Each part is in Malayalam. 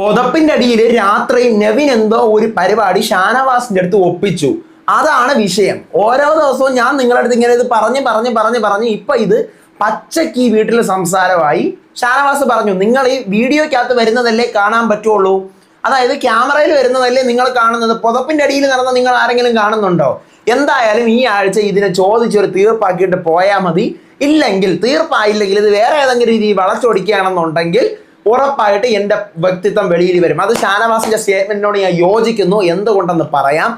പുതപ്പിന്റെ അടിയിൽ രാത്രി നെവിൻ എന്തോ ഒരു പരിപാടി ഷാനവാസിന്റെ അടുത്ത് ഒപ്പിച്ചു. അതാണ് വിഷയം. ഓരോ ദിവസവും ഞാൻ നിങ്ങളുടെ അടുത്ത് ഇങ്ങനെ ഇത് പറഞ്ഞ് ഇപ്പൊ ഇത് പച്ചക്ക് ഈ വീട്ടിൽ സംസാരമായി. ഷാനവാസ് പറഞ്ഞു, നിങ്ങൾ ഈ വീഡിയോക്കകത്ത് വരുന്നതല്ലേ കാണാൻ പറ്റുള്ളൂ, അതായത് ക്യാമറയിൽ വരുന്നതല്ലേ നിങ്ങൾ കാണുന്നത്, പുതപ്പിന്റെ അടിയിൽ നടന്ന നിങ്ങൾ ആരെങ്കിലും കാണുന്നുണ്ടോ? എന്തായാലും ഈ ആഴ്ച ഇതിനെ ചോദിച്ചൊരു തീർപ്പാക്കിയിട്ട് പോയാൽ മതി. ഇല്ലെങ്കിൽ തീർപ്പായില്ലെങ്കിൽ ഇത് വേറെ ഏതെങ്കിലും രീതിയിൽ വളച്ചൊടിക്കുകയാണെന്നുണ്ടെങ്കിൽ ഉറപ്പായിട്ട് എൻ്റെ വ്യക്തിത്വം വെളിയിൽ വരും. അത് ഷാനവാസിന്റെ സ്റ്റേറ്റ്മെന്റിനോട് ഞാൻ യോജിക്കുന്നു. എന്തുകൊണ്ടെന്ന് പറയാം.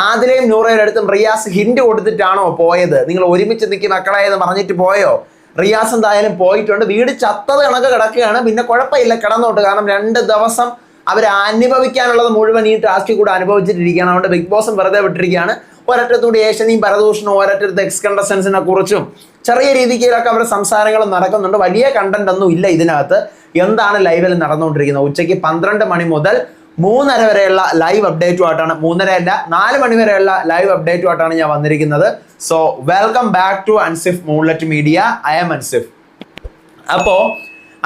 ആദിലയും നൂറയുടെ അടുത്തും റിയാസ് ഹിന്റ് കൊടുത്തിട്ടാണോ പോയത്? നിങ്ങൾ ഒരുമിച്ച് നിൽക്കി മക്കളെ എന്ന് പറഞ്ഞിട്ട് പോയോ? റിയാസ് എന്തായാലും പോയിട്ടുണ്ട്. വീട് ചത്തത് കണക്ക് കിടക്കുകയാണ്. പിന്നെ കുഴപ്പമില്ല, കിടന്നോട്ട്. കാരണം 2 ദിവസം അവർ അനുഭവിക്കാനുള്ളത് മുഴുവൻ ഈ ടാസ്കിൽ കൂടെ അനുഭവിച്ചിട്ടിരിക്കുകയാണ്. അതുകൊണ്ട് ബിഗ് ബോസും വെറുതെ വിട്ടിരിക്കുകയാണ്. ഒരറ്റത്തൂടി ഏഷ്യനെയും പരദൂഷണവും ഒരറ്റത്ത് എക്സ് കണ്ടസ്റ്റൻസിനെ കുറിച്ചും ചെറിയ രീതിയിലൊക്കെ അവരുടെ സംസാരങ്ങളും നടക്കുന്നുണ്ട്. വലിയ കണ്ടന്റ് ഒന്നും ഇല്ല ഇതിനകത്ത്. എന്താണ് ലൈവിൽ നടന്നുകൊണ്ടിരിക്കുന്നത്? ഉച്ചയ്ക്ക് 12 മണി മുതൽ 3:30 വരെയുള്ള ലൈവ് അപ്ഡേറ്റുമായിട്ടാണ്, 3:30 അല്ല 4 മണി വരെയുള്ള ലൈവ് അപ്ഡേറ്റുമായിട്ടാണ് ഞാൻ വന്നിരിക്കുന്നത്. So welcome back to Ansif Moonlet Media. I am Ansif. അപ്പോൾ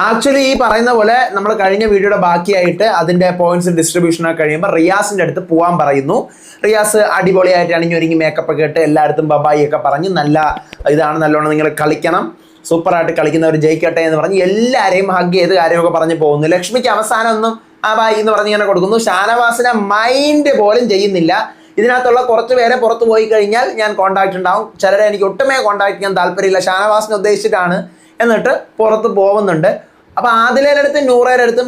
ആക്ച്വലി ഈ പറയുന്ന പോലെ നമ്മൾ കഴിഞ്ഞ വീഡിയോയുടെ ബാക്കിയായിട്ട് അതിന്റെ പോയിന്റ്സ് ഡിസ്ട്രിബ്യൂഷനൊക്കെ കഴിയുമ്പോൾ റിയാസിന്റെ അടുത്ത് പോകാൻ പറയുന്നു. റിയാസ് അടിപൊളിയായിട്ട് അണിഞ്ഞൊരുങ്ങി മേക്കപ്പ് ഒക്കെ ഇട്ട് എല്ലായിടത്തും ബബായി ഒക്കെ പറഞ്ഞ് നല്ല ഇതാണ്, നല്ലോണം നിങ്ങൾ കളിക്കണം, സൂപ്പറായിട്ട് കളിക്കുന്നവർ ജയിക്കട്ടെ എന്ന് പറഞ്ഞ് എല്ലാവരെയും ഹഗ് ചെയ്ത് കാര്യമൊക്കെ പറഞ്ഞ് പോകുന്നു. ലക്ഷ്മിക്ക് അവസാനം ഒന്നും ആ ബായി എന്ന് പറഞ്ഞ് ഇങ്ങനെ കൊടുക്കുന്നു. ഷാനവാസിനെ മൈൻഡ് പോലും ചെയ്യുന്നില്ല. ഇതിനകത്തുള്ള കുറച്ച് പേരെ പുറത്ത് പോയി കഴിഞ്ഞാൽ ഞാൻ കോൺടാക്ട് ഉണ്ടാവും, ചിലരെ എനിക്ക് ഒട്ടുമേ കോൺടാക്ട് ചെയ്യാൻ താല്പര്യമില്ല, ഷാനവാസിനെ ഉദ്ദേശിച്ചിട്ടാണ്, എന്നിട്ട് പുറത്ത് പോകുന്നുണ്ട്. അപ്പൊ ആദിലയുടെ അടുത്തും നൂറയുടെ അടുത്തും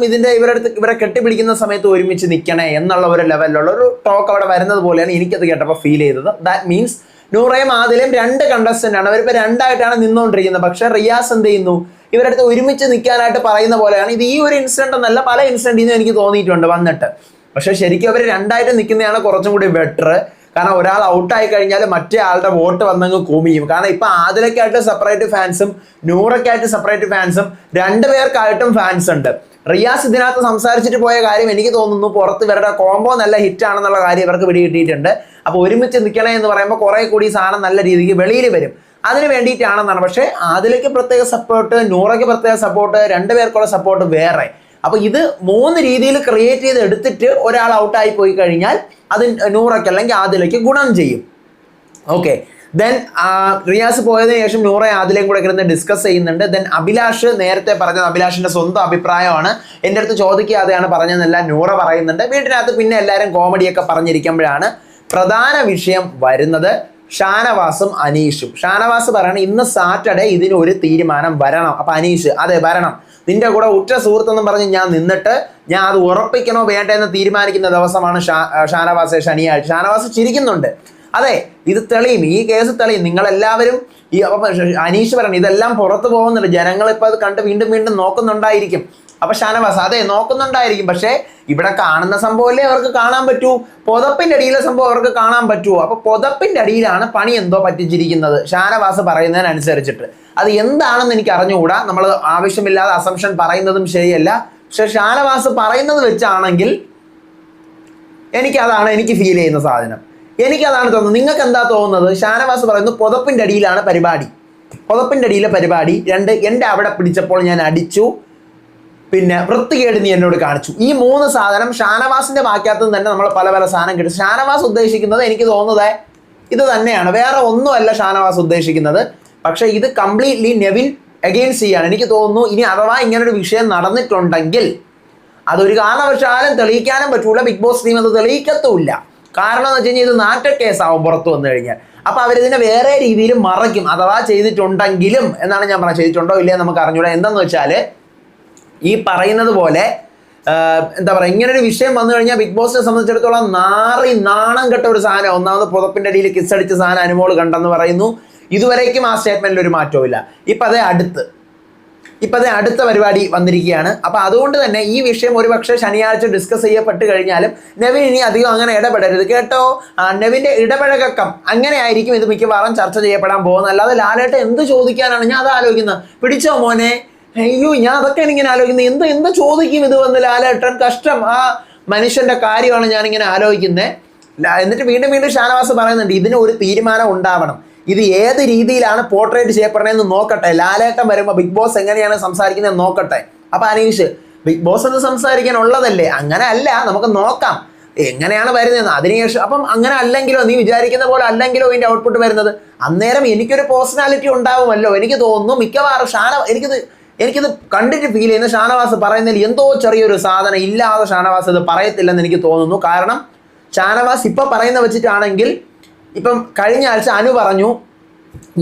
ഇവരെ കെട്ടിപ്പിടിക്കുന്ന സമയത്ത് ഒരുമിച്ച് നിൽക്കണേ എന്നുള്ള ഒരു ലെവലിലുള്ള ഒരു ടോക്ക് അവിടെ വരുന്നത് പോലെയാണ് എനിക്കത് കേട്ടപ്പോൾ ഫീൽ ചെയ്തത്. ദാറ്റ് മീൻസ് നൂറയും ആദിലയും 2 കണ്ടസ്റ്റന്റ് ആണ്. അവരിപ്പോൾ 2ആയിട്ടാണ് നിന്നുകൊണ്ടിരിക്കുന്നത്. പക്ഷെ റിയാസ് എന്ത് ചെയ്യുന്നു? ഇവരുടെ അടുത്ത് ഒരുമിച്ച് നിൽക്കാനായിട്ട് പറയുന്ന പോലെയാണ്. ഇത് ഈ ഒരു ഇൻസിഡന്റ് എന്നല്ല, പല ഇൻസിഡന്റിൽ എനിക്ക് തോന്നിയിട്ടുണ്ട് വന്നിട്ട്. പക്ഷെ ശരിക്കും അവർ 2ആയിട്ട് നിൽക്കുന്നതാണ് കുറച്ചും കൂടി ബെറ്റർ. കാരണം ഒരാൾ ഔട്ടായി കഴിഞ്ഞാൽ മറ്റേ ആളുടെ വോട്ട് വന്നങ്ങ് കുമിയും. കാരണം ഇപ്പൊ ആദിലയ്ക്കായിട്ട് സെപ്പറേറ്റ് ഫാൻസും നൂറയ്ക്കായിട്ട് സെപ്പറേറ്റ് ഫാൻസും 2 പേർക്കായിട്ടും ഫാൻസ് ഉണ്ട്. റിയാസ് ഇതിനകത്ത് സംസാരിച്ചിട്ട് പോയ കാര്യം എനിക്ക് തോന്നുന്നു പുറത്ത് ഇവരുടെ കോംബോ നല്ല ഹിറ്റ് ആണെന്നുള്ള കാര്യം ഇവർക്ക് പിടികിട്ടിയിട്ടുണ്ട്. അപ്പോൾ ഒരുമിച്ച് നിൽക്കണേ എന്ന് പറയുമ്പോൾ കുറെ കൂടി സാധനം നല്ല രീതിക്ക് വെളിയിൽ വരും. അതിന് വേണ്ടിയിട്ടാണെന്നാണ്. പക്ഷേ ആദിലയ്ക്ക് പ്രത്യേക സപ്പോർട്ട്, നൂറയ്ക്ക് പ്രത്യേക സപ്പോർട്ട്, 2 പേർക്കുള്ള സപ്പോർട്ട് വേറെ. അപ്പൊ ഇത് 3 രീതിയിൽ ക്രിയേറ്റ് ചെയ്ത് എടുത്തിട്ട് ഒരാൾ ഔട്ടായി പോയി കഴിഞ്ഞാൽ അത് നൂറയ്ക്ക് അല്ലെങ്കിൽ ആദിലയ്ക്ക് ഗുണം ചെയ്യും. ഓക്കെ, ദെൻ റിയാസ് പോയതിനു ശേഷം നൂറയും ആദിലയും കൂടെ കിടന്ന് ഡിസ്കസ് ചെയ്യുന്നുണ്ട്. ദെൻ അഭിലാഷ് നേരത്തെ പറഞ്ഞത് അഭിലാഷിന്റെ സ്വന്തം അഭിപ്രായമാണ്, എൻ്റെ അടുത്ത് ചോദിക്കാതെയാണ് പറഞ്ഞതെന്നല്ല നൂറ പറയുന്നുണ്ട്. വീട്ടിനകത്ത് പിന്നെ എല്ലാവരും കോമഡിയൊക്കെ പറഞ്ഞിരിക്കുമ്പോഴാണ് പ്രധാന വിഷയം വരുന്നത് ഷാനവാസും അനീഷും. ഷാനവാസ് പറയണം ഇന്ന് സാറ്റർഡേ ഇതിന് ഒരു തീരുമാനം വരണം. അപ്പൊ അനീഷ് അതെ വരണം, നിന്റെ കൂടെ ഉറ്റ സുഹൃത്തെന്നും പറഞ്ഞ് ഞാൻ നിന്നിട്ട് ഞാൻ അത് ഉറപ്പിക്കണോ വേണ്ട എന്ന് തീരുമാനിക്കുന്ന ദിവസമാണ് ഷാനവാസ് ശനിയാഴ്ച. ഷാനവാസ് ചിരിക്കുന്നുണ്ട്. അതെ, ഇത് തെളിയും, ഈ കേസ് തെളിയും. നിങ്ങളെല്ലാവരും ഈ അനീഷ് പറയണം ഇതെല്ലാം പുറത്തു പോകുന്നുണ്ട്, ജനങ്ങൾ ഇപ്പൊ അത് കണ്ട് വീണ്ടും വീണ്ടും നോക്കുന്നുണ്ടായിരിക്കും. അപ്പൊ ഷാനവാസ് അതെ നോക്കുന്നുണ്ടായിരിക്കും, പക്ഷെ ഇവിടെ കാണുന്ന സംഭവമല്ലേ അവർക്ക് കാണാൻ പറ്റൂ, പുതപ്പിന്റെ അടിയിലെ സംഭവം അവർക്ക് കാണാൻ പറ്റുമോ? അപ്പൊ പുതപ്പിന്റെ അടിയിലാണ് പണി എന്തോ പറ്റിച്ചിരിക്കുന്നത് ഷാനവാസ് പറയുന്നതിനനുസരിച്ചിട്ട്. അത് എന്താണെന്ന് എനിക്ക് അറിഞ്ഞുകൂടാ. നമ്മൾ ആവശ്യമില്ലാതെ അസംഷൻ പറയുന്നതും ശരിയല്ല. പക്ഷെ ഷാനവാസ് പറയുന്നത് വെച്ചാണെങ്കിൽ എനിക്ക് ഫീൽ ചെയ്യുന്ന സാധനം, എനിക്കതാണ് തോന്നുന്നത്. നിങ്ങൾക്ക് എന്താ തോന്നുന്നത്? ഷാനവാസ് പറയുന്നു പുതപ്പിന്റെ അടിയിലാണ് പരിപാടി, പുതപ്പിന്റെ അടിയിലെ പരിപാടി. 2 എൻ്റെ അവിടെ പിടിച്ചപ്പോൾ ഞാൻ അടിച്ചു, പിന്നെ വൃത്തികേട് നീ എന്നോട് കാണിച്ചു. ഈ 3 സാധനം ഷാനവാസിന്റെ വാക്യത്തിൽ തന്നെ നമ്മൾ പല പല സാധനം കിട്ടും. ഷാനവാസ് ഉദ്ദേശിക്കുന്നത് എനിക്ക് തോന്നുന്നത് ഇത് തന്നെയാണ്, വേറെ ഒന്നുമല്ല ഷാനവാസ് ഉദ്ദേശിക്കുന്നത്. പക്ഷെ ഇത് കംപ്ലീറ്റ്ലി നെവിൻ അഗെയിൻസ്റ്റ് ചെയ്യാണ് എനിക്ക് തോന്നുന്നു. ഇനി അഥവാ ഇങ്ങനൊരു വിഷയം നടന്നിട്ടുണ്ടെങ്കിൽ അതൊരു കാരണവശാലും തെളിയിക്കാനും പറ്റൂല, ബിഗ് ബോസ് ടീം അത് തെളിയിക്കത്തുമില്ല. കാരണം എന്ന് വെച്ച് കഴിഞ്ഞാൽ ഇത് നാറ്റ കേസാവും പുറത്തു വന്നു കഴിഞ്ഞാൽ. അപ്പൊ അവരിതിനെ വേറെ രീതിയിൽ മറയ്ക്കും, അഥവാ ചെയ്തിട്ടുണ്ടെങ്കിലും എന്നാണ് ഞാൻ പറഞ്ഞത്. ചെയ്തിട്ടുണ്ടോ ഇല്ലയോ നമുക്ക് അറിഞ്ഞൂടാ. എന്താന്ന് വെച്ചാല് ഈ പറയുന്നത് പോലെ എന്താ പറയുക, ഇങ്ങനൊരു വിഷയം വന്നു കഴിഞ്ഞാൽ ബിഗ് ബോസിനെ സംബന്ധിച്ചിടത്തോളം നാണം കെട്ട ഒരു സാധനം. ഒന്നാമത് പുതപ്പിന്റെ അടിയിൽ കിസ് അടിച്ച സാധനം അനുമോള് കണ്ടെന്ന് പറയുന്നു. ഇതുവരേക്കും ആ സ്റ്റേറ്റ്മെന്റിൽ ഒരു മാറ്റവും ഇല്ല. ഇപ്പൊ അതേ അടുത്ത പരിപാടി വന്നിരിക്കുകയാണ്. അപ്പൊ അതുകൊണ്ട് തന്നെ ഈ വിഷയം ഒരുപക്ഷെ ശനിയാഴ്ച ഡിസ്കസ് ചെയ്യപ്പെട്ട് കഴിഞ്ഞാലും നെവിൻ ഇനി അധികം അങ്ങനെ ഇടപെടരുത് കേട്ടോ. നെവിന്റെ ഇടപഴകം അങ്ങനെ ആയിരിക്കും ഇത് മിക്കവാറും ചർച്ച ചെയ്യപ്പെടാൻ പോകുന്നത്. അല്ലാതെ ലാലേട്ടൻ എന്ത് ചോദിക്കാനാണ് ഞാൻ അത് ആലോചിക്കുന്നത്. പിടിച്ചോ മോനെ, അയ്യോ ഞാൻ അതൊക്കെയാണ് ഇങ്ങനെ ആലോചിക്കുന്നത്. എന്ത് ചോദിക്കും ഇത് വന്ന് ലാലേട്ടൻ, കഷ്ടം. ആ മനുഷ്യന്റെ കാര്യമാണ് ഞാനിങ്ങനെ ആലോചിക്കുന്നത്. എന്നിട്ട് വീണ്ടും ഷാനവാസ് പറയുന്നുണ്ട് ഇതിന് ഒരു തീരുമാനം ഉണ്ടാവണം, ഇത് ഏത് രീതിയിലാണ് പോർട്രേറ്റ് ചെയ്യപ്പെടണമെന്ന് നോക്കട്ടെ. ലാലേട്ടൻ വരുമ്പോൾ ബിഗ് ബോസ് എങ്ങനെയാണ് സംസാരിക്കുന്നത് നോക്കട്ടെ. അപ്പൊ അനീഷ് ബിഗ് ബോസ് എന്ന് സംസാരിക്കാൻ ഉള്ളതല്ലേ, അങ്ങനെ അല്ല, നമുക്ക് നോക്കാം എങ്ങനെയാണ് വരുന്നത് അതിനുശേഷം. അപ്പം അങ്ങനെ അല്ലെങ്കിലോ, നീ വിചാരിക്കുന്ന പോലെ അല്ലെങ്കിലോ ഇതിന്റെ ഔട്ട്പുട്ട് വരുന്നത്, അന്നേരം എനിക്കൊരു പേഴ്സണാലിറ്റി ഉണ്ടാവുമല്ലോ. എനിക്ക് തോന്നുന്നു മിക്കവാറും എനിക്കിത് കണ്ടിട്ട് ഫീൽ ചെയ്യുന്ന ഷാനവാസ് പറയുന്നതിൽ എന്തോ ചെറിയൊരു സാധനം ഇല്ലാതെ ഷാനവാസ് ഇത് പറയത്തില്ലെന്ന് എനിക്ക് തോന്നുന്നു. കാരണം ഷാനവാസ് ഇപ്പം പറയുന്ന വെച്ചിട്ടാണെങ്കിൽ, ഇപ്പം കഴിഞ്ഞ ആഴ്ച അനു പറഞ്ഞു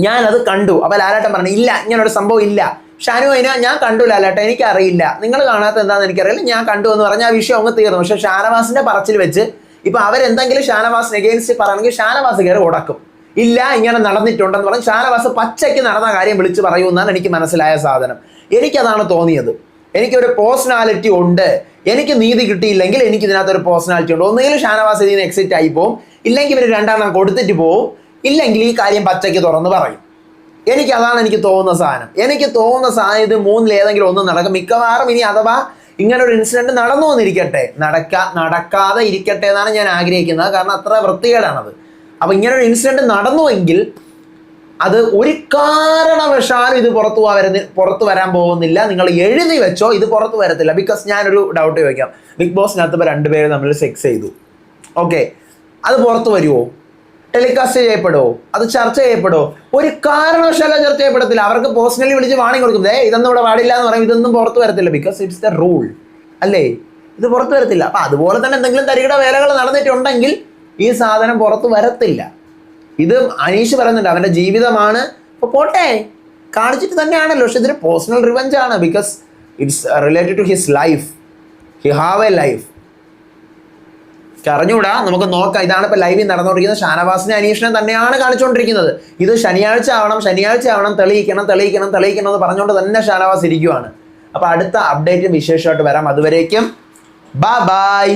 ഞാനത് കണ്ടു, അപ്പോൾ ലാലേട്ടൻ പറഞ്ഞു ഇല്ല ഇങ്ങനൊരു സംഭവം ഇല്ല. ഷാനു ഞാൻ കണ്ടു ലാലേട്ടൻ, എനിക്കറിയില്ല, നിങ്ങൾ കാണാത്ത എന്താണെന്ന് എനിക്കറിയില്ല, ഞാൻ കണ്ടു എന്ന് പറഞ്ഞാൽ ആ വിഷയം അങ്ങ് തീർന്നു. പക്ഷേ ഷാനവാസിന്റെ പറച്ചിൽ വെച്ച് ഇപ്പം അവരെന്തെങ്കിലും ഷാനവാസിന് എഗെയിൻസ്റ്റ് പറയണമെങ്കിൽ ഷാനവാസ് കയറി ഉടക്കും. ഇല്ല ഇങ്ങനെ നടന്നിട്ടുണ്ടെന്ന് പറഞ്ഞ് ഷാനവാസ് പച്ചയ്ക്ക് നടന്ന കാര്യം വിളിച്ച് പറയുമെന്നാണ് എനിക്ക് മനസ്സിലായ സാധനം. എനിക്കതാണ് തോന്നിയത്. എനിക്കൊരു പേഴ്സണാലിറ്റി ഉണ്ട്, എനിക്ക് നീതി കിട്ടിയില്ലെങ്കിൽ എനിക്ക് ഇതിനകത്തൊരു പേഴ്സണാലിറ്റി ഉണ്ട്. ഒന്നുകിൽ ഷാനവാസ് ഇതിന് എക്സിറ്റ് ആയി പോവും, ഇല്ലെങ്കിൽ ഇവർ രണ്ടെണ്ണം കൊടുത്തിട്ട് പോവും, ഇല്ലെങ്കിൽ ഈ കാര്യം പച്ചയ്ക്ക് തുറന്ന് പറയും. അതാണ് എനിക്ക് തോന്നുന്ന സാധനം. എനിക്ക് തോന്നുന്ന സാധനം ഇത് മൂന്നിൽ ഏതെങ്കിലും ഒന്ന് നടക്കും. മിക്കവാറും ഇനി അഥവാ ഇങ്ങനൊരു ഇൻസിഡൻറ്റ് നടന്നു വന്നിരിക്കട്ടെ, നടക്കാതെ ഇരിക്കട്ടെ എന്നാണ് ഞാൻ ആഗ്രഹിക്കുന്നത്. കാരണം അത്ര വൃത്തികേടാണത്. അപ്പോൾ ഇങ്ങനൊരു ഇൻസിഡൻറ്റ് നടന്നുവെങ്കിൽ അത് ഒരു കാരണവശാലും ഇത് പുറത്തു വരാൻ പോകുന്നില്ല. നിങ്ങൾ എഴുതി വെച്ചോ, ഇത് പുറത്തു വരത്തില്ല. ബിക്കോസ് ഞാനൊരു ഡൗട്ട് ചോദിക്കാം, ബിഗ് ബോസിനകത്ത് ഇപ്പോൾ രണ്ടുപേരും തമ്മിൽ സെക്സ് ചെയ്തു, ഓക്കെ, അത് പുറത്തു വരുമോ? ടെലികാസ്റ്റ് ചെയ്യപ്പെടുമോ? അത് ചർച്ച ചെയ്യപ്പെടുമോ? ഒരു കാരണവശാലും ചർച്ച ചെയ്യപ്പെടത്തില്ല. അവർക്ക് പേഴ്സണലി വിളിച്ച് വാണിംഗ് കൊടുക്കും, ഇതൊന്നും ഇവിടെ പാടില്ല എന്ന് പറയും, ഇതൊന്നും പുറത്തു വരത്തില്ല. ബിക്കോസ് ഇറ്റ്സ് ദ റൂൾ അല്ലേ, ഇത് പുറത്തു വരത്തില്ല. അപ്പം അതുപോലെ തന്നെ എന്തെങ്കിലും തരികിട വേലകൾ നടന്നിട്ടുണ്ടെങ്കിൽ ഈ സാധനം പുറത്തു വരത്തില്ല. ഇത് അനീഷ് പറയുന്നുണ്ട് അവൻ്റെ ജീവിതമാണ്, അപ്പോൾ പോട്ടെ, കാണിച്ചിട്ട് തന്നെയാണല്ലോ. പക്ഷെ ഇതൊരു പേഴ്സണൽ റിവഞ്ച് ആണ്. Because it's related to his life, he have a life. അറിഞ്ഞൂടാ, നമുക്ക് നോക്കാം. ഇതാണ് ഇപ്പോൾ ലൈവിൽ നടന്നുകൊണ്ടിരിക്കുന്നത്. ഷാനവാസിനെ അനീഷിനെ തന്നെയാണ് കാണിച്ചുകൊണ്ടിരിക്കുന്നത്. ഇത് ശനിയാഴ്ച ആവണം, തെളിയിക്കണം എന്ന് പറഞ്ഞുകൊണ്ട് തന്നെ ഷാനവാസ് ഇരിക്കുവാണ്. അപ്പോൾ അടുത്ത അപ്ഡേറ്റും വിശേഷമായിട്ട് വരാം. അതുവരേക്കും ബൈ.